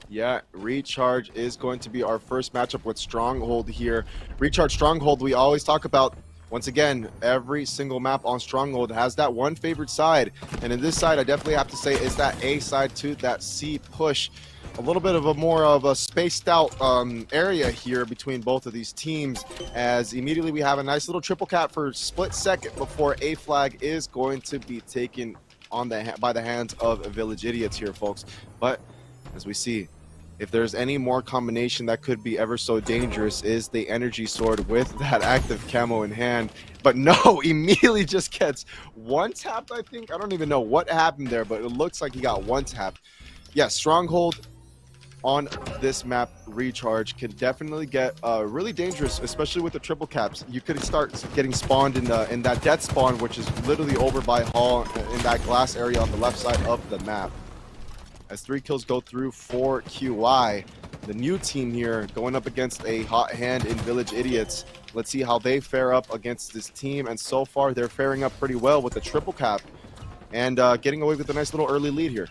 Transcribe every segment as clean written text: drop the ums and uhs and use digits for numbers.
Yeah, Recharge is going to be our first matchup with Stronghold here. Recharge Stronghold, we always talk about, once again, every single map on Stronghold has that one favorite side. And in this side, I definitely have to say is that A side to that C push. A little bit of a more of a spaced out area here between both of these teams, as immediately we have a nice little triple cap for split second before A flag is going to be taken on by the hands of Village Idiots here, folks. But as we see, if there's any more combination that could be ever so dangerous, is the energy sword with that active camo in hand. But no, immediately just gets one tap, I think. I don't even know what happened there, but it looks like he got one tap. Yeah, Stronghold on this map, Recharge, can definitely get really dangerous, especially with the triple caps. You could start getting spawned in that death spawn, which is literally over by Hall in that glass area on the left side of the map. As 3 kills go through for QI, the new team here going up against a hot hand in Village Idiots. Let's see how they fare up against this team, and so far they're faring up pretty well with the triple cap and getting away with a nice little early lead here.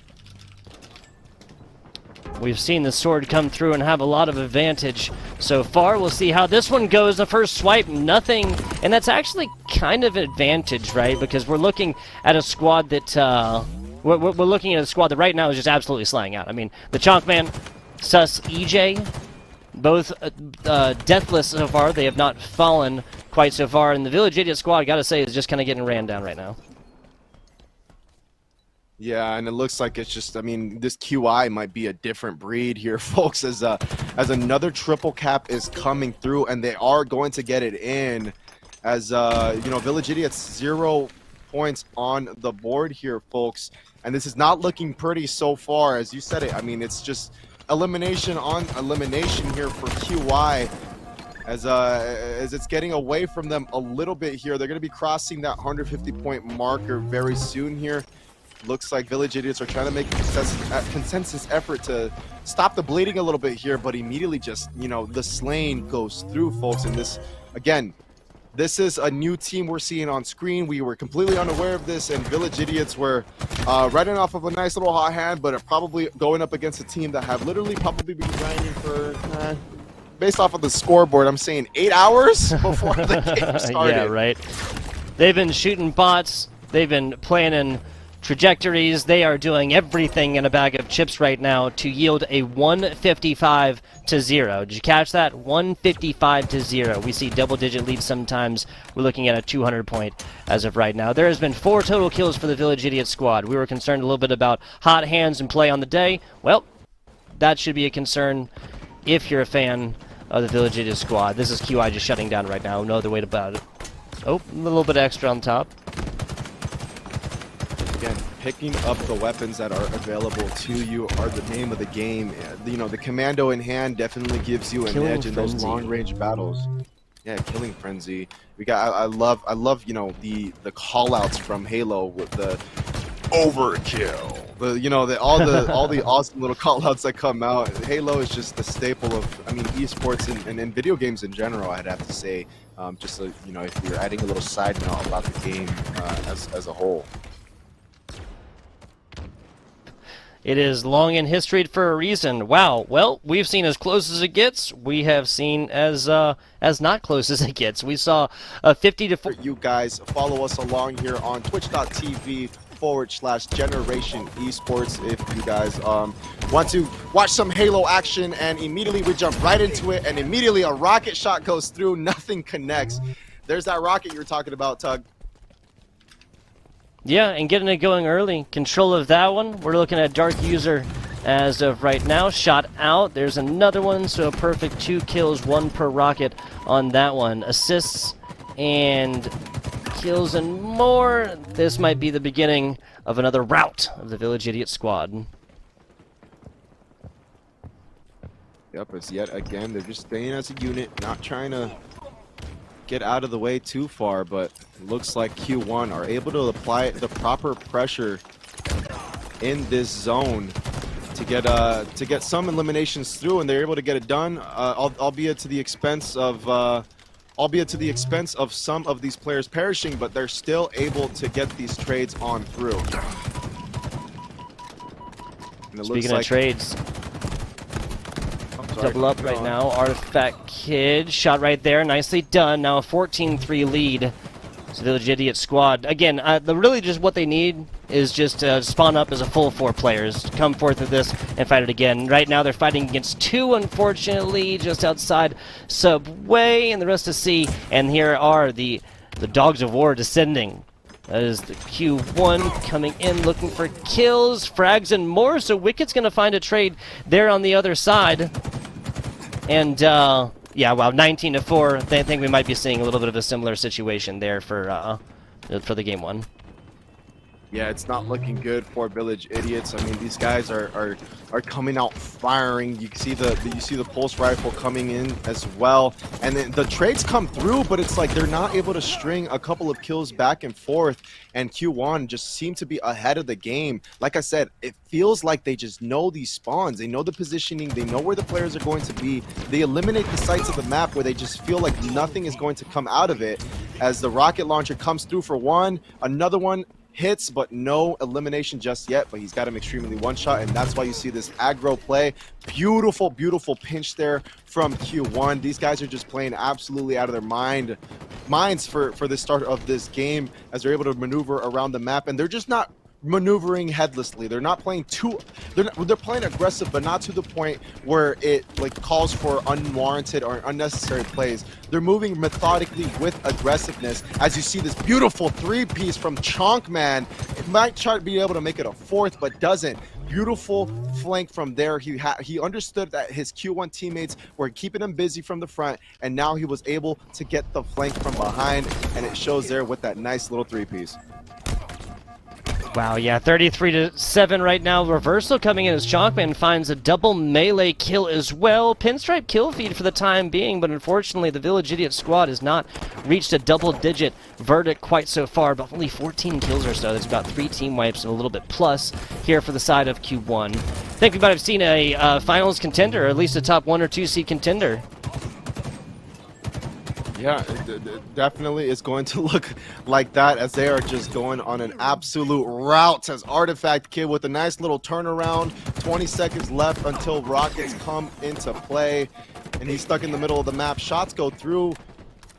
We've seen the sword come through and have a lot of advantage so far. We'll see how this one goes. The first swipe, nothing. And that's actually kind of advantage, right? Because we're looking at a squad that... We're looking at a squad that right now is just absolutely slaying out. I mean, the Chonkman, Sus, EJ, both deathless so far. They have not fallen quite so far. And the Village Idiot squad, I gotta say, is just kind of getting ran down right now. Yeah, and it looks like it's just, I mean, this QI might be a different breed here, folks, as another triple cap is coming through, and they are going to get it in. As, you know, Village Idiots 0 points on the board here, folks. And this is not looking pretty so far, as you said it. I mean, it's just elimination on elimination here for QI, as it's getting away from them a little bit here. They're going to be crossing that 150-point marker very soon here. Looks like Village Idiots are trying to make a consensus effort to stop the bleeding a little bit here, but immediately just, you know, the slaying goes through, folks. And this, again, this is a new team we're seeing on screen. We were completely unaware of this, and Village Idiots were riding off of a nice little hot hand, but are probably going up against a team that have literally probably been grinding for, based off of the scoreboard, I'm saying 8 hours before the game started. Yeah, right. They've been shooting bots. They've been planning trajectories. They are doing everything in a bag of chips right now to yield a 155 to 0. Did you catch that? 155 to 0. We see double-digit leads sometimes. We're looking at a 200 point as of right now. There has been 4 total kills for the Village Idiot squad. We were concerned a little bit about hot hands and play on the day. Well, that should be a concern if you're a fan of the Village Idiot squad. This is QI just shutting down right now. No other way about it. Oh, a little bit extra on top. Again, picking up the weapons that are available to you are the name of the game. You know, the commando in hand definitely gives you an edge in those long-range battles. Yeah, Killing Frenzy. We got. I love. You know, the call-outs from Halo with the overkill. You know, all the awesome little call-outs that come out. Halo is just the staple of, I mean, esports and video games in general, I'd have to say. Just so, you know, if you're adding a little side note about the game as a whole. It is long in history for a reason. Wow. Well, we've seen as close as it gets. We have seen as not close as it gets. We saw a 50 to 40. You guys follow us along here on twitch.tv/Generation Esports if you guys want to watch some Halo action, and immediately we jump right into it, and immediately a rocket shot goes through, nothing connects. There's that rocket you were talking about, Tug. Yeah, and getting it going early. Control of that one. We're looking at Dark User as of right now. Shot out. There's another one, so a perfect 2 kills, 1 per rocket on that one. Assists and kills and more. This might be the beginning of another rout of the Village Idiot squad. Yep, it's yet again, they're just staying as a unit, not trying to get out of the way too far, but it looks like Q1 are able to apply the proper pressure in this zone to get some eliminations through, and they're able to get it done, albeit to the expense of some of these players perishing, but they're still able to get these trades on through. And it Speaking of trades, Double up right now. Artifact Kid shot right there. Nicely done. Now a 14-3 lead. So the Village Idiot squad. Again, really just what they need is just spawn up as a full 4 players. Come forth with this and fight it again. Right now they're fighting against 2, unfortunately, just outside Subway and the rest of C. And here are the Dogs of War descending. That is the Q1 coming in looking for kills, frags, and more. So Wicked's going to find a trade there on the other side. And, yeah, wow, 19-4. I think we might be seeing a little bit of a similar situation there for the game 1. Yeah, it's not looking good for Village Idiots. I mean, these guys are coming out firing. You see the pulse rifle coming in as well, and then the trades come through, but it's like they're not able to string a couple of kills back and forth. And Q1 just seem to be ahead of the game. Like I said, it feels like they just know these spawns. They know the positioning. They know where the players are going to be. They eliminate the sites of the map where they just feel like nothing is going to come out of it. As the rocket launcher comes through for one, another one hits, but no elimination just yet, but he's got him extremely one-shot, and that's why you see this aggro play. Beautiful, beautiful pinch there from Q1. These guys are just playing absolutely out of their minds for the start of this game, as they're able to maneuver around the map, and they're just not maneuvering headlessly. They're not playing they're playing aggressive, but not to the point where it like calls for unwarranted or unnecessary plays. They're moving methodically with aggressiveness. As you see this beautiful 3-piece from Chonkman, it might try to be able to make it a 4th, but doesn't. Beautiful flank from there. He understood that his Q1 teammates were keeping him busy from the front, and now he was able to get the flank from behind, and it shows there with that nice little 3-piece. Wow, yeah, 33-7 right now. Reversal coming in as Chalkman finds a double melee kill as well. Pinstripe kill feed for the time being, but unfortunately the Village Idiot squad has not reached a double-digit verdict quite so far, but only 14 kills or so. There's about 3 team wipes and a little bit plus here for the side of Q1. I think we might have seen a finals contender, or at least a top 1 or 2 seed contender. Yeah, it definitely is going to look like that, as they are just going on an absolute rout. As Artifact Kid with a nice little turnaround, 20 seconds left until rockets come into play, and he's stuck in the middle of the map. Shots go through,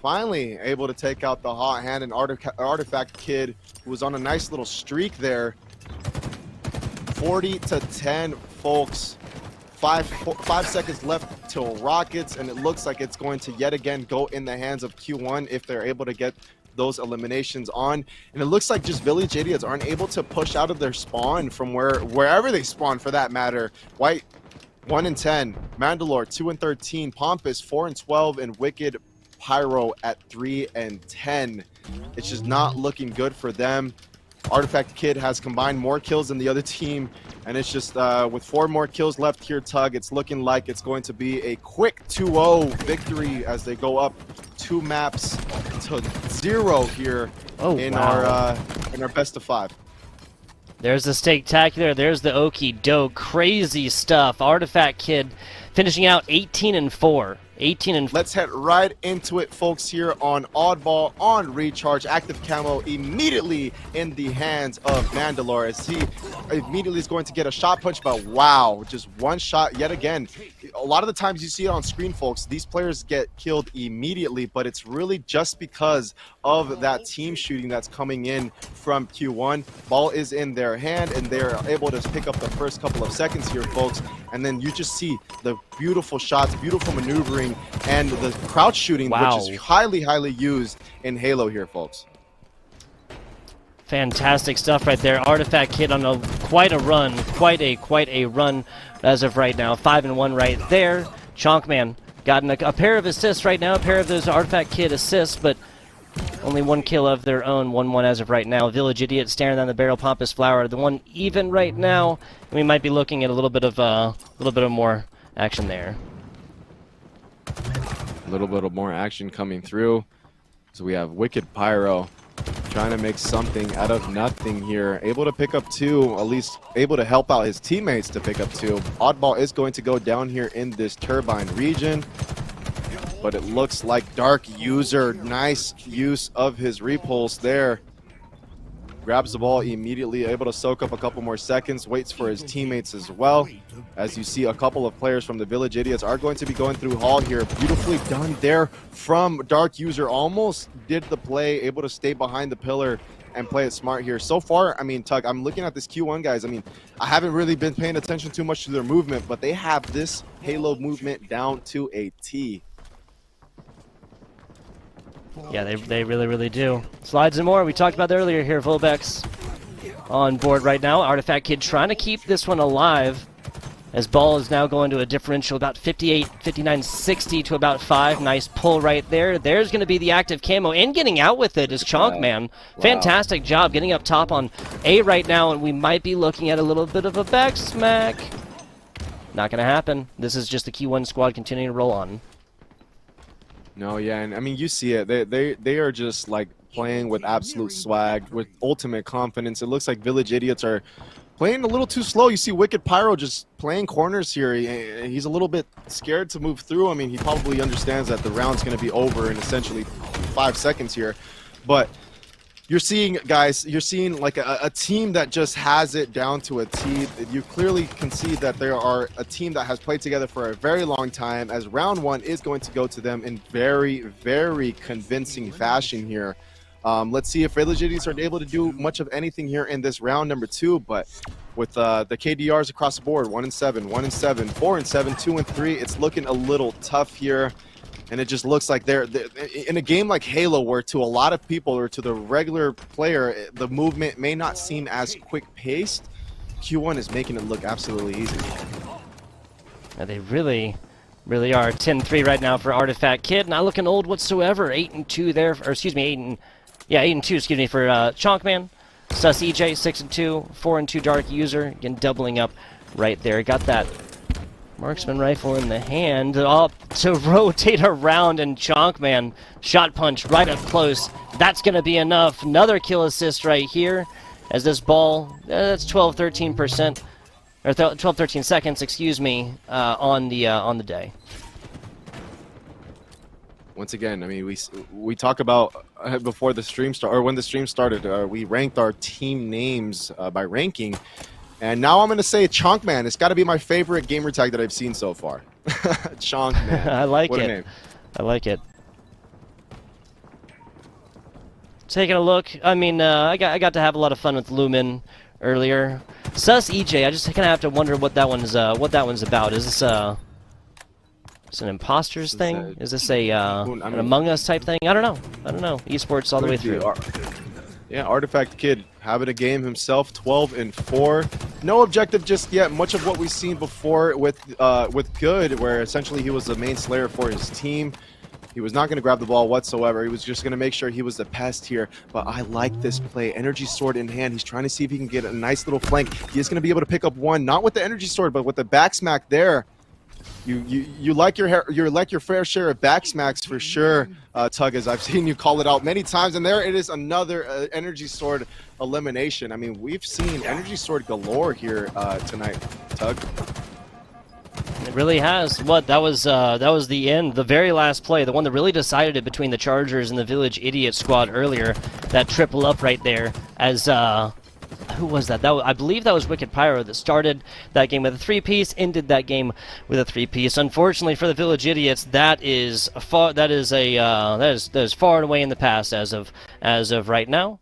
finally able to take out the hot hand, and Artifact Kid, who was on a nice little streak there. 40-10, folks. 5 seconds left till rockets, and it looks like it's going to yet again go in the hands of Q1 if they're able to get those eliminations on. And it looks like just Village Idiots aren't able to push out of their spawn from wherever they spawn, for that matter. White 1-10, Mandalore 2-13, Pompous 4-12, and Wicked Pyro at 3-10. It's just not looking good for them. Artifact Kid has combined more kills than the other team, and it's just with 4 more kills left here, Tug, it's looking like it's going to be a quick 2-0 victory as they go up 2 maps to 0 here in our best of 5. There's the Steaktacular, there's the Okie Doke, crazy stuff. Artifact Kid finishing out 18-4. Let's head right into it, folks, here on Oddball on Recharge. Active camo immediately in the hands of Mandalore, as he immediately is going to get a shot punch, but wow, just one shot yet again. A lot of the times you see it on screen, folks, these players get killed immediately, but it's really just because of that team shooting that's coming in from Q1. Ball is in their hand, and they're able to pick up the first couple of seconds here, folks, and then you just see the beautiful shots, beautiful maneuvering, and the crouch shooting, which is highly, highly used in Halo here, folks. Fantastic stuff right there. Artifact Kid on quite a run as of right now. 5-1 right there. Chonkman gotten a pair of assists right now, a pair of those Artifact Kid assists, but only 1 kill of their own. 1-1 as of right now. Village Idiot staring down the barrel. Pompous Flower, the one even right now. We might be looking at a little bit of more action there. A little bit of more action coming through. So we have Wicked Pyro trying to make something out of nothing here. Able to pick up 2, at least able to help out his teammates to pick up 2. Oddball is going to go down here in this Turbine region, but it looks like Dark User, nice use of his repulse there. grabs the ball immediately, able to soak up a couple more seconds, waits for his teammates as well. As you see, a couple of players from the Village Idiots are going to be going through Hall here. Beautifully done there from Dark User. Almost did the play, able to stay behind the pillar and play it smart here. So far, I mean, Tug, I'm looking at this Q1, guys. I mean, I haven't really been paying attention too much to their movement, but they have this Halo movement down to a T. Yeah, they really, really do. Slides and more. We talked about that earlier here. Volbex on board right now. Artifact Kid trying to keep this one alive, as ball is now going to a differential about 58, 59, 60 to about 5. Nice pull right there. There's going to be the active camo, and getting out with it is Chonkman. Wow. Fantastic job getting up top on A right now, and we might be looking at a little bit of a back smack. Not going to happen. This is just the Q1 squad continuing to roll on. No, yeah, and I mean, you see it. They are just like playing with absolute swag, with ultimate confidence. It looks like Village Idiots are playing a little too slow. You see Wicked Pyro just playing corners here. He's a little bit scared to move through. I mean, he probably understands that the round's going to be over in essentially 5 seconds here. But you're seeing, guys, you're seeing like a team that just has it down to a T. You clearly can see that there are a team that has played together for a very long time, as round one is going to go to them in very, very convincing fashion here. Let's see if Village Idiots are able to do much of anything here in this round number 2, but with the KDRs across the board, 1 and 7, 1 and 7, 4 and 7, 2 and 3, it's looking a little tough here. And it just looks like they're in a game like Halo, where to a lot of people or to the regular player, the movement may not seem as quick-paced. Q1 is making it look absolutely easy. Yeah, they really, really are. 10-3 right now for Artifact Kid. Not looking old whatsoever. 8-2 there, or excuse me, 8-2. Excuse me, for Chonkman. Sus EJ 6-2, 4-2 Dark User. Again, doubling up right there. Got that marksman rifle in the hand up to rotate around, and Chonkman shot punch right up close. That's going to be enough. Another kill assist right here, as this ball, that's 12-13%, or 12-13 seconds, excuse me, on the day. Once again, I mean, we talk about before the stream or when the stream started, we ranked our team names by ranking. And now I'm going to say Chonkman. It's got to be my favorite gamer tag that I've seen so far. Chonkman. I like what it. A name. I like it. Taking a look. I mean, I got to have a lot of fun with Lumen earlier. Sus EJ. I just kind of have to wonder what that one's about. Is this it's an imposters thing? Is this an Among Us type thing? I don't know. Esports all the way through. Yeah, Artifact Kid having a game himself, 12-4. No objective just yet. Much of what we've seen before with Good, where essentially he was the main slayer for his team. He was not going to grab the ball whatsoever. He was just going to make sure he was the pest here. But I like this play. Energy sword in hand. He's trying to see if he can get a nice little flank. He is going to be able to pick up one, not with the energy sword, but with the back smack there. You like your fair share of back smacks for sure, Tug, as I've seen you call it out many times. And there it is, another energy sword elimination. I mean, we've seen energy sword galore here tonight, Tug. It really has. That was the end, the very last play, the one that really decided it between the Chargers and the Village Idiot squad earlier. That triple up right there, as who was that? I believe that was Wicked Pyro that started that game with a 3-piece, ended that game with a 3-piece. Unfortunately for the Village Idiots, that is far and away in the past as of right now.